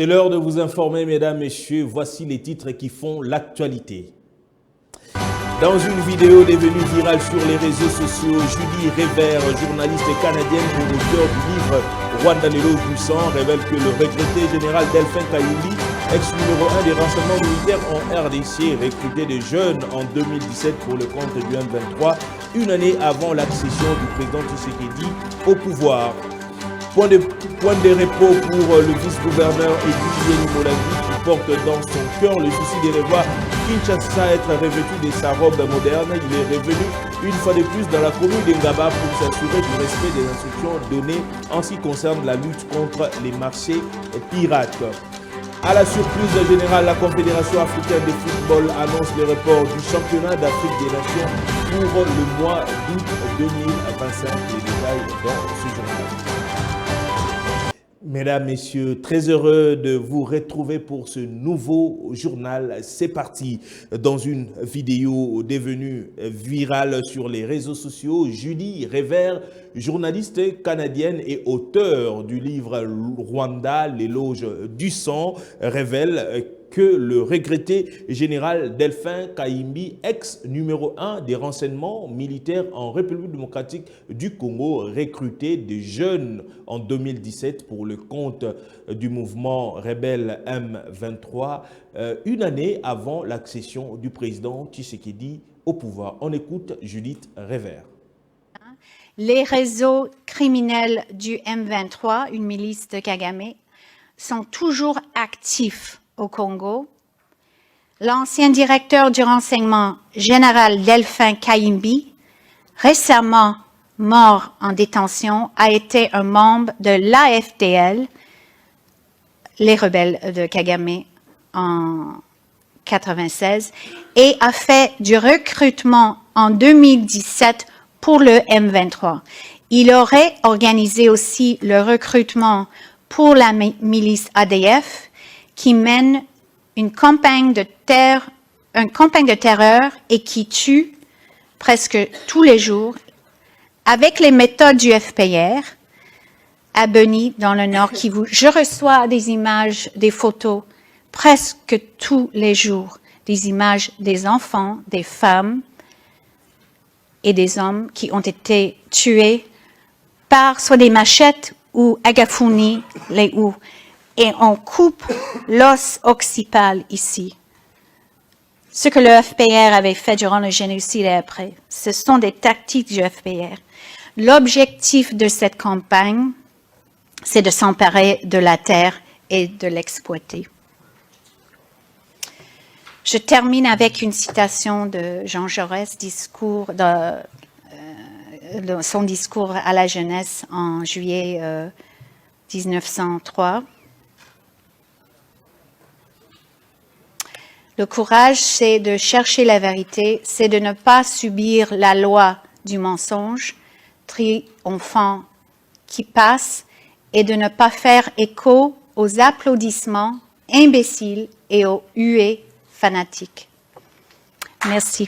C'est l'heure de vous informer, mesdames, messieurs. Voici les titres qui font l'actualité. Dans une vidéo devenue virale sur les réseaux sociaux, Julie Révert, journaliste canadienne et auteur du livre Rwanda l'éloge du sang, révèle que le regretté général Delphin Kayimbi, ex-numéro 1 des renseignements militaires en RDC, recruté des jeunes en 2017 pour le compte du M23, une année avant l'accession du président Tshisekedi au pouvoir. Point de repos pour le vice-gouverneur Edouard Molandi qui porte dans son cœur le souci de revoir Kinshasa être revêtu de sa robe moderne. Il est revenu une fois de plus dans la commune d'Ngaba pour s'assurer du respect des instructions données en ce qui concerne la lutte contre les marchés pirates. À la surprise générale, la Confédération africaine de football annonce le report du championnat d'Afrique des Nations pour le mois d'août 2025. Les détails dans ce journal. Mesdames, Messieurs, très heureux de vous retrouver pour ce nouveau journal. C'est parti. Dans une vidéo devenue virale sur les réseaux sociaux, Julie Révert, journaliste canadienne et auteure du livre Rwanda, l'éloge du sang, révèle que le regretté général Delphin Kayimbi, ex-numéro 1 des renseignements militaires en République démocratique du Congo, recruté des jeunes en 2017 pour le compte du mouvement rebelle M23, une année avant l'accession du président Tshisekedi au pouvoir. On écoute Judith Révert. Les réseaux criminels du M23, une milice de Kagame, sont toujours actifs au Congo. L'ancien directeur du renseignement général Delphin Kayimbi, récemment mort en détention, a été un membre de l'AFDL, les rebelles de Kagame, en 1996, et a fait du recrutement en 2017 pour le M23. Il aurait organisé aussi le recrutement pour la milice ADF, qui mène une campagne de terreur et qui tue presque tous les jours avec les méthodes du FPR à Beni, dans le Nord Kivu. Je reçois des images, des photos presque tous les jours, des images des enfants, des femmes et des hommes qui ont été tués par soit des machettes ou agafuni, les houes. Et on coupe l'os occipal ici. Ce que le FPR avait fait durant le génocide et après, ce sont des tactiques du FPR. L'objectif de cette campagne, c'est de s'emparer de la terre et de l'exploiter. Je termine avec une citation de Jean Jaurès, son discours à la jeunesse en juillet 1903. Le courage, c'est de chercher la vérité, c'est de ne pas subir la loi du mensonge triomphant qui passe et de ne pas faire écho aux applaudissements imbéciles et aux huées fanatiques. Merci.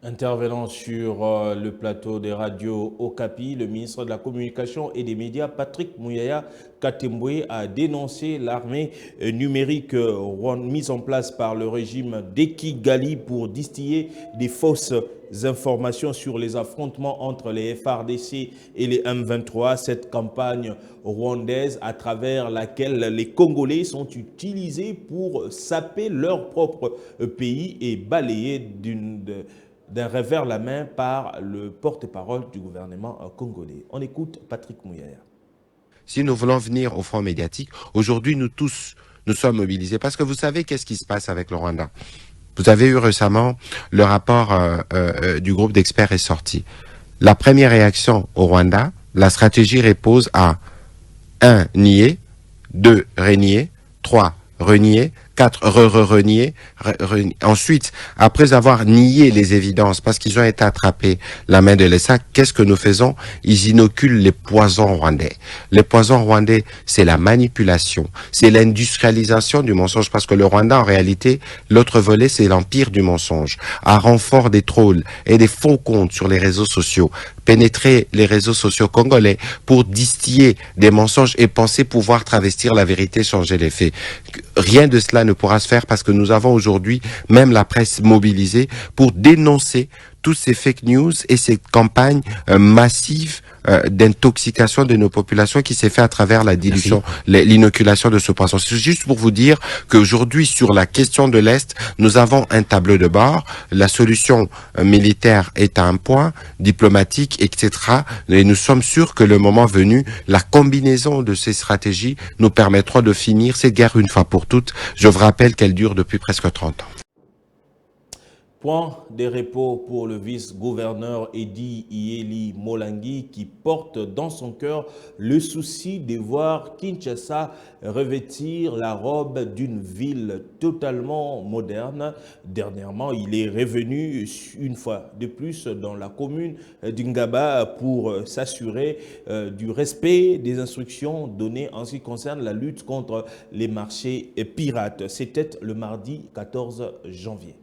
Intervenant sur le plateau des radios Okapi, le ministre de la Communication et des Médias, Patrick Muyaya Katembwe, a dénoncé l'armée numérique mise en place par le régime d'Ekigali pour distiller des fausses informations sur les affrontements entre les FARDC et les M23. Cette campagne rwandaise à travers laquelle les Congolais sont utilisés pour saper leur propre pays et balayer d'un revers la main par le porte-parole du gouvernement congolais. On écoute Patrick Muyaya. Si nous voulons venir au front médiatique, aujourd'hui nous sommes mobilisés parce que vous savez qu'est-ce qui se passe avec le Rwanda. Vous avez eu récemment le rapport du groupe d'experts est sorti. La première réaction au Rwanda, la stratégie repose à 1. Nier, 2. Renier, 3. Renier, 4. Renier. Ensuite, après avoir nié les évidences, parce qu'ils ont été attrapés la main de l'ESA, qu'est-ce que nous faisons? Ils inoculent les poisons rwandais. Les poisons rwandais, c'est la manipulation, c'est l'industrialisation du mensonge, parce que le Rwanda, en réalité, l'autre volet, c'est l'empire du mensonge, à renfort des trolls et des faux comptes sur les réseaux sociaux, pénétrer les réseaux sociaux congolais pour distiller des mensonges et penser pouvoir travestir la vérité, changer les faits. Rien de cela ne pourra se faire parce que nous avons aujourd'hui même la presse mobilisée pour dénoncer tous ces fake news et ces campagnes massives d'intoxication de nos populations qui s'est fait à travers la dilution, l'inoculation de ce poisson. C'est juste pour vous dire qu'aujourd'hui, sur la question de l'Est, nous avons un tableau de bord. La solution militaire est à un point, diplomatique, etc. Et nous sommes sûrs que le moment venu, la combinaison de ces stratégies nous permettra de finir cette guerre une fois pour toutes. Je vous rappelle qu'elle dure depuis presque 30 ans. Point de repos pour le vice-gouverneur Eddy Iyeli Molangi qui porte dans son cœur le souci de voir Kinshasa revêtir la robe d'une ville totalement moderne. Dernièrement, il est revenu une fois de plus dans la commune d'Ingaba pour s'assurer du respect des instructions données en ce qui concerne la lutte contre les marchés pirates. C'était le mardi 14 janvier.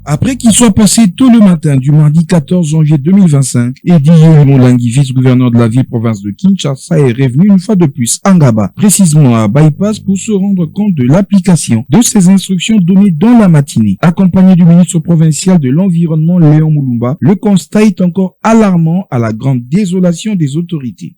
Après qu'il soit passé tôt le matin du mardi 14 janvier 2025, Eddy Iyeli Molangi, vice-gouverneur de la ville-province de Kinshasa, est revenu une fois de plus à Ngaba, précisément à Bypass, pour se rendre compte de l'application de ces instructions données dans la matinée. Accompagné du ministre provincial de l'Environnement, Léon Moulumba, le constat est encore alarmant à la grande désolation des autorités.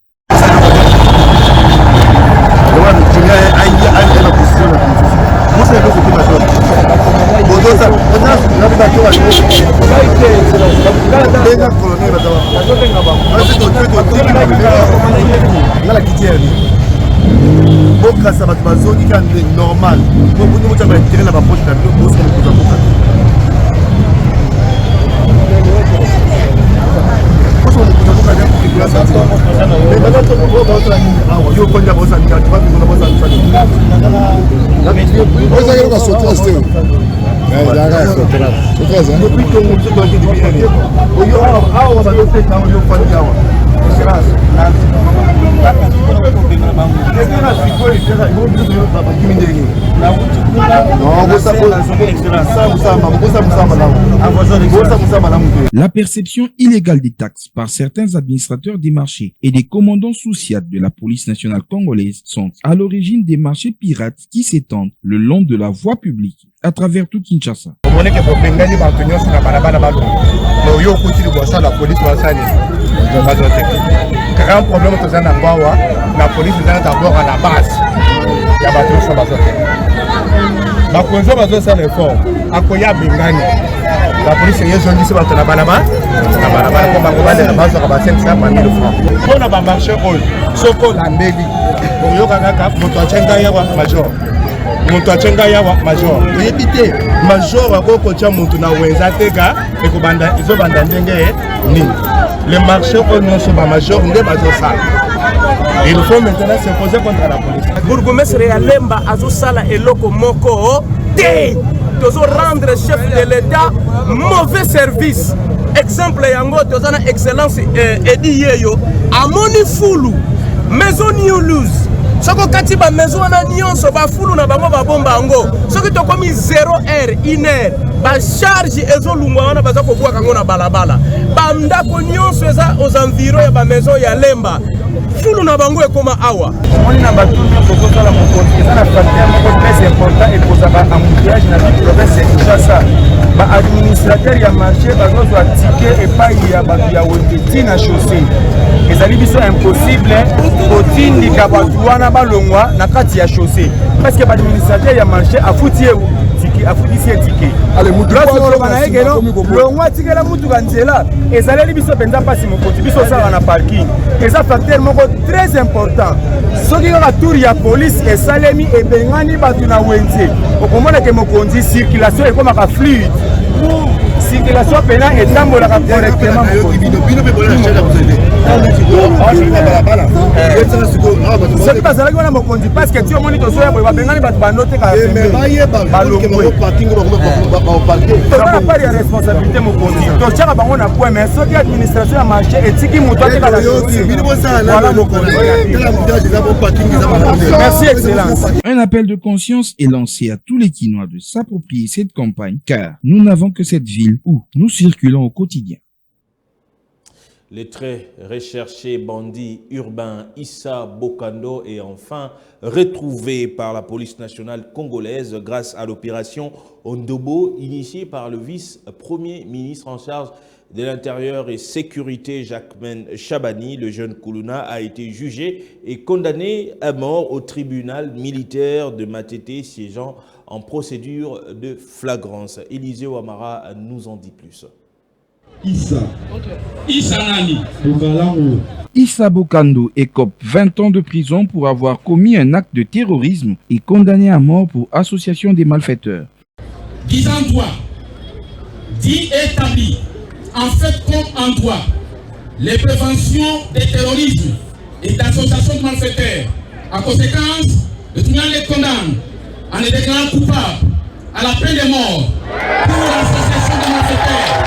La perception illégale des taxes par certains administrateurs des marchés et des commandants sous-SIAT de la police nationale congolaise sont à l'origine des marchés pirates qui s'étendent le long de la voie publique à travers tout Kinshasa. Grand problème la police est d'abord à la base. La police est les marchés major il faut maintenant se poser contre la police. Bourgmestre Yalemba azosala eloko moko te tozo rendre chef de l'État mauvais service. Exemple yango tozana excellence Eddy Yeyo amoni fulu maison new lose. Soko katiba maison na nyonso ba fulu na bango ba bomba ngo. Soki to komi 0h 1h ba charge ezo lungwa wana baza kokuwa kango na balabala. Ba ndako nyonso eza aux environs ya ba maison ya Lemba. Fulu na bango ekoma awa. Moni na batu nyonso sala mokonzi eza na facteur moko très important et posa ba embouteillage na province ya Kinshasa. Ba administrateur ya marché bazozo ticket et pas ya ba ya wendeti na chaussée. Ezali biso impossible kotindika batu wana balongwa na kati ya chaussée parce que ba administrateur ya marché afutie afudisi ticket. Ale mudraso bana egelo longwa ticket la mutu kanzela ezali biso penza pasi mokonzi biso sala na parking. Eza facteur moko très important. Soki ka tour ya police esalemi ebengani batu na wenze okomona ke mokonzi circulation ekoma ka fluide. Circulation pena etambola correctement. C'est pas ça qu'on a mokondi parce que tu as moni to soya ba bengani ba banote ka mais ba ye ba parking ba pas de responsabilité mokondi to chaka bango na point mais soki administration ya marché etiki muto tika la voilà mokondi. Merci excellence. Un appel de conscience est lancé à tous les Kinois de s'approprier cette campagne car nous n'avons que cette ville où nous circulons au quotidien. Les très recherchés bandits urbains Issa Bokando est enfin retrouvé par la police nationale congolaise grâce à l'opération Ondobo initiée par le vice-premier ministre en charge de l'Intérieur et Sécurité Jacquemain Chabani. Le jeune Koulouna a été jugé et condamné à mort au tribunal militaire de Matete siégeant en procédure de flagrance. Élisée Ouamara nous en dit plus. Issa Bokando écope 20 ans de prison pour avoir commis un acte de terrorisme et condamné à mort pour association des malfaiteurs. Disant droit, dit établi, en fait comme en droit, les préventions des terrorismes et d'associations de malfaiteurs. En conséquence, le tribunal les condamne en les déclarant coupables à la peine de mort pour l'association de malfaiteurs.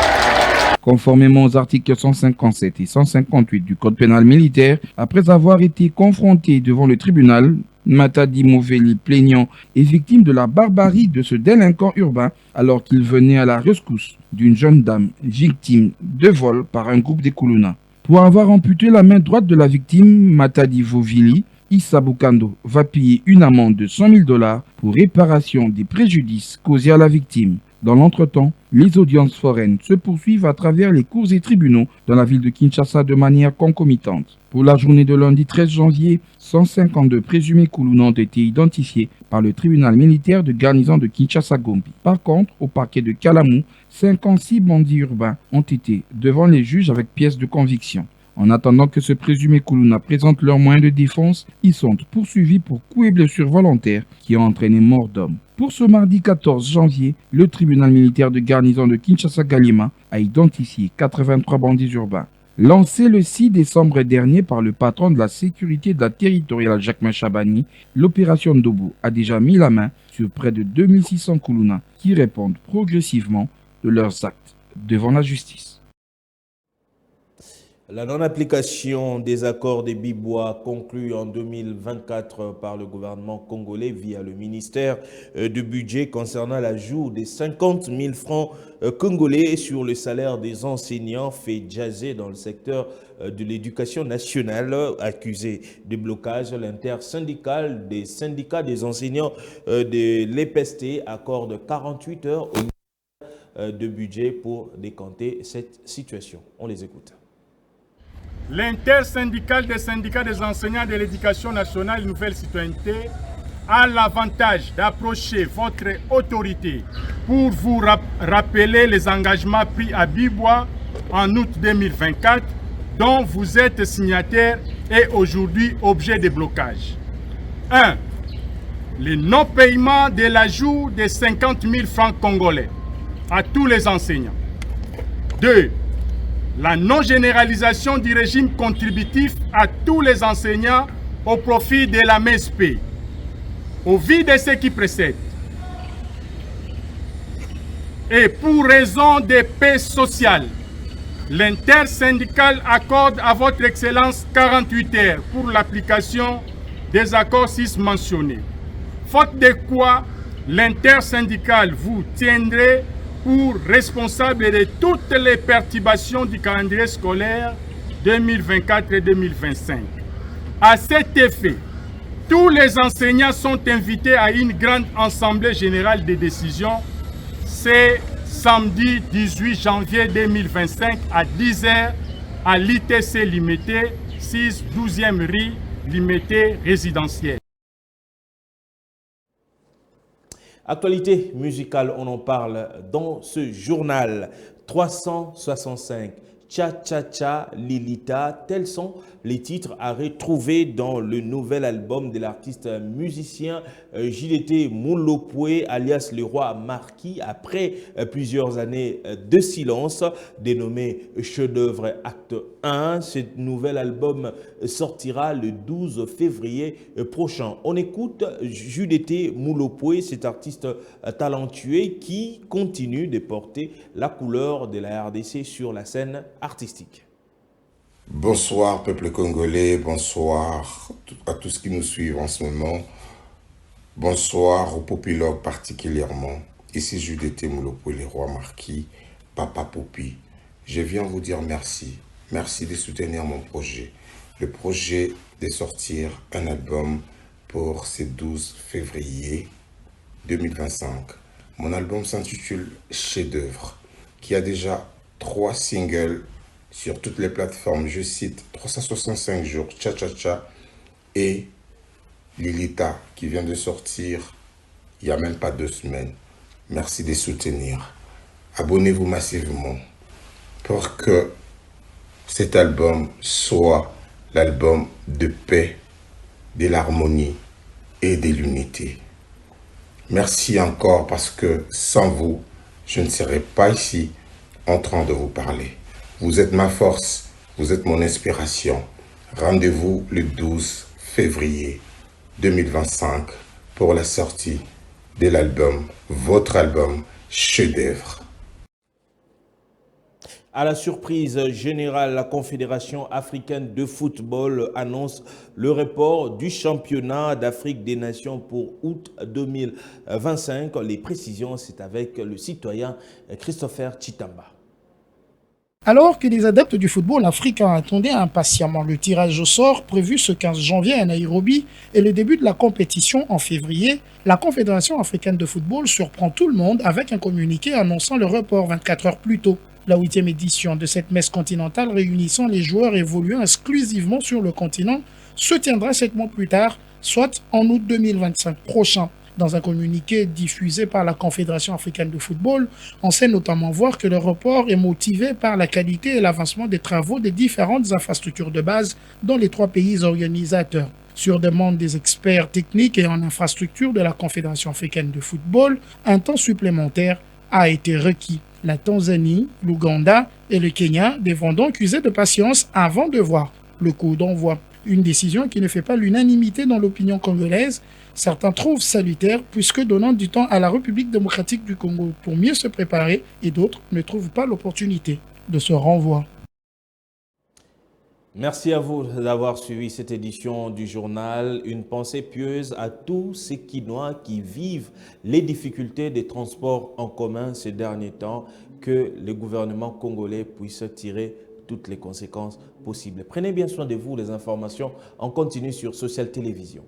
Conformément aux articles 157 et 158 du Code pénal militaire, après avoir été confronté devant le tribunal, Matadi Moveli, plaignant, est victime de la barbarie de ce délinquant urbain alors qu'il venait à la rescousse d'une jeune dame victime de vol par un groupe des Koulouna. Pour avoir amputé la main droite de la victime, Matadi Moveli, Issa Bokando va payer une amende de 100 000 $ pour réparation des préjudices causés à la victime. Dans l'entretemps, les audiences foraines se poursuivent à travers les cours et tribunaux dans la ville de Kinshasa de manière concomitante. Pour la journée de lundi 13 janvier, 152 présumés Koulouna ont été identifiés par le tribunal militaire de garnison de Kinshasa-Gombi. Par contre, au parquet de Kalamou, 56 bandits urbains ont été devant les juges avec pièces de conviction. En attendant que ce présumé Koulouna présente leurs moyens de défense, ils sont poursuivis pour coups et blessures volontaires qui ont entraîné mort d'homme. Pour ce mardi 14 janvier, le tribunal militaire de garnison de Kinshasa-Galima a identifié 83 bandits urbains. Lancé le 6 décembre dernier par le patron de la sécurité de la territoriale Jacquemain Chabani, l'opération Ndobo a déjà mis la main sur près de 2600 Koulouna qui répondent progressivement de leurs actes devant la justice. La non-application des accords des Bibois conclus en 2024 par le gouvernement congolais via le ministère du budget concernant l'ajout des 50 000 francs congolais sur le salaire des enseignants fait jaser dans le secteur de l'éducation nationale. Accusé de blocage, l'intersyndical des syndicats des enseignants de l'EPST accorde 48 heures au ministère de budget pour décanter cette situation. On les écoute. L'intersyndical des syndicats des enseignants de l'éducation nationale Nouvelle Citoyenneté a l'avantage d'approcher votre autorité pour vous rappeler les engagements pris à Bibois en août 2024 dont vous êtes signataire et aujourd'hui objet de blocage. 1. Le non-paiement de l'ajout de 50 000 francs congolais à tous les enseignants. 2. La non-généralisation du régime contributif à tous les enseignants au profit de la MSP. Au vu de ce qui précède, et pour raison de paix sociale, l'intersyndical accorde à votre Excellence 48 heures pour l'application des accords 6 mentionnés. Faute de quoi, l'intersyndical vous tiendrait pour responsable de toutes les perturbations du calendrier scolaire 2024 et 2025. À cet effet, tous les enseignants sont invités à une grande assemblée générale de décisions. C'est samedi 18 janvier 2025 à 10h à l'ITC Limité, 6 12e rue Limité résidentielle. Actualité musicale, on en parle dans ce journal. 365 Cha Cha Cha Lilita, tels sont les titres à retrouver dans le nouvel album de l'artiste musicien JDT Mulopwe alias le roi Marquis après plusieurs années de silence, dénommé Chef-d'œuvre Acte 1. Ce nouvel album sortira le 12 février prochain. On écoute JDT Mulopwe, cet artiste talentueux qui continue de porter la couleur de la RDC sur la scène artistique. Bonsoir peuple congolais, bonsoir à tous qui nous suivent en ce moment. Bonsoir aux populaires particulièrement. Ici JDT Mulopwe, le roi Marquis, Papa Popi. Je viens vous dire merci. Merci de soutenir mon projet. Le projet de sortir un album pour ce 12 février 2025. Mon album s'intitule Chef-d'œuvre, qui a déjà 3 singles sur toutes les plateformes. Je cite 365 jours, Cha Cha Cha et Lilita, qui vient de sortir il n'y a même pas 2 semaines. Merci de soutenir. Abonnez-vous massivement pour que cet album soit l'album de paix, de l'harmonie et de l'unité. Merci encore parce que sans vous, je ne serais pas ici en train de vous parler. Vous êtes ma force, vous êtes mon inspiration. Rendez-vous le 12 février 2025 pour la sortie de l'album, votre album Chef-d'œuvre. À la surprise générale, la Confédération africaine de football annonce le report du championnat d'Afrique des Nations pour août 2025. Les précisions, c'est avec le citoyen Christopher Chitamba. Alors que les adeptes du football africain attendaient impatiemment le tirage au sort prévu ce 15 janvier à Nairobi et le début de la compétition en février, la Confédération africaine de football surprend tout le monde avec un communiqué annonçant le report 24 heures plus tôt. La 8e édition de cette messe continentale réunissant les joueurs évoluant exclusivement sur le continent se tiendra 7 mois plus tard, soit en août 2025 prochain. Dans un communiqué diffusé par la Confédération africaine de football, on sait notamment voir que le report est motivé par la qualité et l'avancement des travaux des différentes infrastructures de base dans les 3 pays organisateurs. Sur demande des experts techniques et en infrastructure de la Confédération africaine de football, un temps supplémentaire a été requis. La Tanzanie, l'Ouganda et le Kenya devront donc user de patience avant de voir le coup d'envoi. Une décision qui ne fait pas l'unanimité dans l'opinion congolaise. Certains trouvent salutaire puisque donnant du temps à la République démocratique du Congo pour mieux se préparer et d'autres ne trouvent pas l'opportunité de ce renvoi. Merci à vous d'avoir suivi cette édition du journal. Une pensée pieuse à tous ces Kinois qui vivent les difficultés des transports en commun ces derniers temps, que le gouvernement congolais puisse tirer toutes les conséquences possibles. Prenez bien soin de vous, les informations en continu sur Social Télévision.